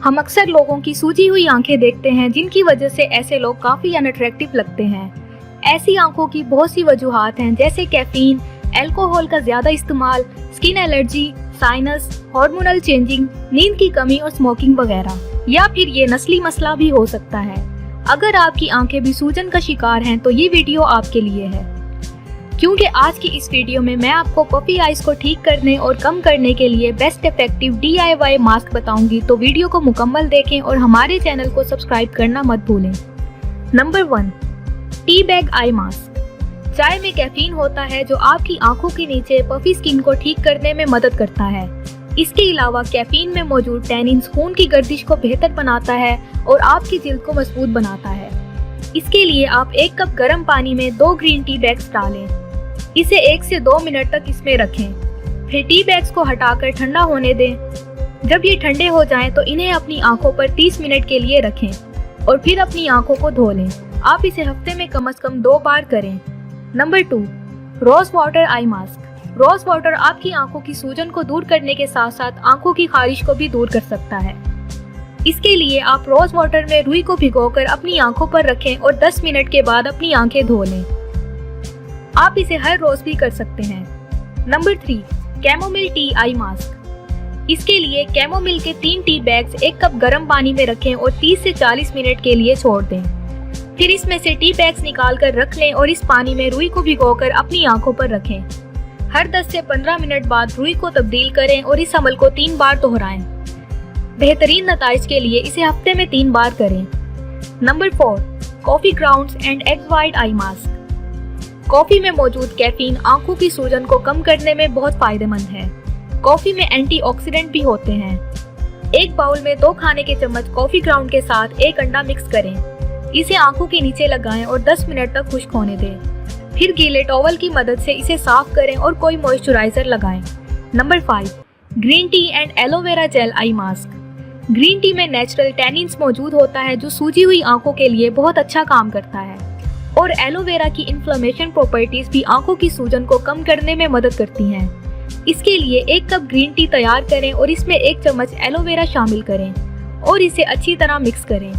हम अक्सर लोगों की सूजी हुई आंखें देखते हैं, जिनकी वजह से ऐसे लोग काफी अनअट्रैक्टिव लगते हैं। ऐसी आंखों की बहुत सी वजूहात हैं, जैसे कैफीन, अल्कोहल का ज्यादा इस्तेमाल, skin allergy, sinus, hormonal changing, नींद की कमी और स्मोकिंग वगैरह। या फिर ये नस्ली मसला भी हो सकता है। अगर आपकी आंखें भी सूजन का शिकार हैं तो ये वीडियो आपके लिए है, क्योंकि आज की इस वीडियो में मैं आपको पफी आइज को ठीक करने और कम करने के लिए बेस्ट इफेक्टिव DIY मास्क बताऊंगी। तो वीडियो को मुकम्मल देखें और हमारे चैनल को सब्सक्राइब करना मत भूलें। Number 1, tea bag eye mask. चाय में कैफीन होता है जो आपकी आंखों के नीचे पफी स्किन को ठीक करने में मदद करता है। इसके अलावा कैफीन में मौजूद टैनिन खून की गर्दिश को बेहतर बनाता है और आपकी जिल्द को मजबूत बनाता है। इसके लिए आप 1 कप गर्म पानी में 2 ग्रीन टी बैग्स डालें। इसे 1 से 2 मिनट तक इसमें रखें। फिर टी बैग्स को हटाकर ठंडा होने दें। जब ये ठंडे हो जाएं तो इन्हें अपनी आंखों पर 30 मिनट के लिए रखें और फिर अपनी आंखों को धो लें। आप इसे हफ्ते में कम से कम 2 बार करें। Number 2, rose water eye mask. Rose water आपकी आंखों की सूजन को दूर करने के साथ साथ आंखों की खारिश को भी दूर कर सकता है। इसके लिए आप रोज वाटर में रुई को भिगोकर अपनी आंखों पर रखें और 10 मिनट के बाद अपनी आंखें धो लें। आप इसे हर रोज भी कर सकते हैं। Number 3, chamomile T eye mask. इसके लिए कैमोमिल के 3 टी बैग्स 1 कप गर्म पानी में रखें और 30 से 40 मिनट के लिए छोड़ दें। फिर इसमें से टी बैग्स निकाल कर रख लें और इस पानी में रुई को भिगोकर अपनी आंखों पर रखें। हर 10 से 15 मिनट बाद रुई को तब्दील करें और इस अमल को 3 बार दोहराएं। बेहतरीन नताइज के लिए इसे हफ्ते में 3 बार करें। Number 4, coffee grounds and egg white eye mask. Coffee में मौजूद कैफीन आंखों की सूजन को कम करने में बहुत फायदेमंद है। कॉफी में एंटीऑक्सीडेंट भी होते हैं। एक बाउल में 2 खाने के चम्मच कॉफी ग्राउंड के साथ 1 अंडा मिक्स करें। इसे आंखों के नीचे लगाएं और 10 मिनट तक खुश्क होने दें। फिर गीले टॉवल की मदद से इसे साफ करें और कोई मॉइस्चराइजर लगाएं। Number 5, green tea and aloe vera gel eye mask. Green tea में नेचुरल टैनिन्स मौजूद होता है जो सूजी हुई आंखों के लिए बहुत अच्छा काम करता है। और एलोवेरा की इन्फ्लेमेशन प्रॉपर्टीज भी आंखों की सूजन को कम करने में मदद करती हैं। इसके लिए 1 कप ग्रीन टी तैयार करें और इसमें 1 चम्मच एलोवेरा शामिल करें और इसे अच्छी तरह मिक्स करें।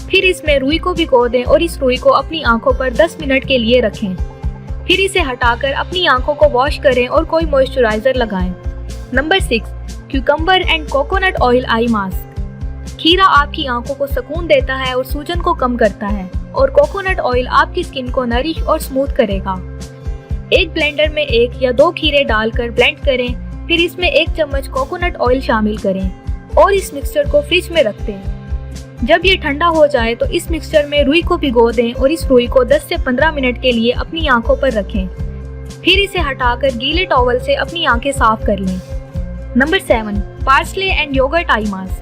फिर इसमें रुई को भिगो दें और इस रुई को अपनी आंखों पर 10 मिनट के लिए रखें। फिर इसे हटाकर अपनी आंखों को वॉश करें और कोई मॉइस्चराइजर लगाएं। Number 6, cucumber and coconut oil eye mask. खीरा आपकी आंखों को सुकून देता है और सूजन को कम करता है और कोकोनट ऑयल आपकी स्किन को नरिश और स्मूथ करेगा। एक ब्लेंडर में 1 या 2 खीरे डालकर ब्लेंड करें। फिर इसमें 1 चम्मच कोकोनट ऑयल शामिल करें और इस मिक्सचर को फ्रिज में रख दें। जब ये ठंडा हो जाए तो इस मिक्सचर में रुई को भिगो दें और इस रुई को 10 से 15 मिनट के लिए अपनी आंखों पर रखें। फिर इसे हटाकर गीले टॉवल से अपनी आंखें साफ कर लें। Number 7, parsley and yoghurt eye mask.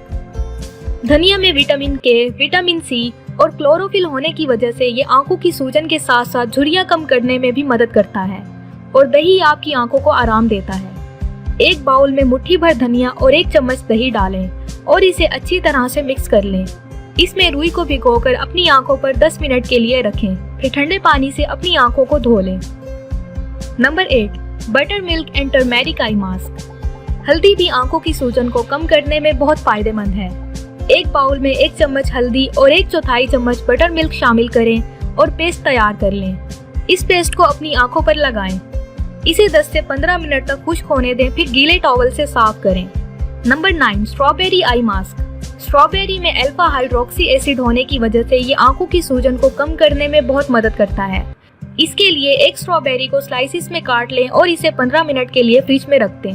धनिया में विटामिन K, विटामिन C और क्लोरोफिल होने की वजह से ये आंखों की सूजन के साथ साथ झुर्रियां कम करने में भी मदद करता है और दही आपकी आंखों को आराम देता है। एक बाउल में मुट्ठी भर धनिया और 1 चम्मच दही डालें और इसे अच्छी तरह से मिक्स कर लें। इसमें रुई को भिगोकर अपनी आंखों पर 10 मिनट के लिए रखें। फिर ठंडे पानी से अपनी आंखों को धो लें। Number 8, butter milk and turmeric eye mask. हल्दी भी आंखों की सूजन को कम करने में बहुत फायदेमंद है। एक बाउल में 1 चम्मच हल्दी और 1/4 चम्मच बटर मिल्क शामिल करें और पेस्ट तैयार कर लें। इस पेस्ट को अपनी आंखों पर लगाएं। इसे 10 से 15 मिनट तक खुश्क होने दें, फिर गीले टॉवल से साफ करें। Number 9, strawberry eye mask. Strawberry में अल्फा हाइड्रोक्सी एसिड होने की वजह से ये आंखों की सूजन को कम करने में बहुत मदद करता है। इसके लिए 1 स्ट्रॉबेरी को स्लाइसिस में काट लें और इसे 15 मिनट के लिए फ्रिज में रख दें।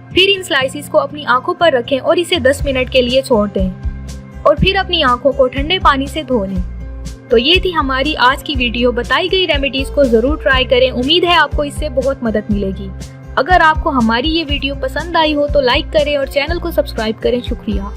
फिर इन स्लाइसिस को अपनी आंखों पर रखें और इसे 10 मिनट के लिए छोड़ दें और फिर अपनी आंखों को ठंडे पानी से धो लें। तो ये थी हमारी आज की वीडियो। बताई गई रेमेडीज को जरूर ट्राई करें। उम्मीद है आपको इससे बहुत मदद मिलेगी। अगर आपको हमारी ये वीडियो पसंद आई हो तो लाइक करें और चैनल को सब्सक्राइब करें। शुक्रिया।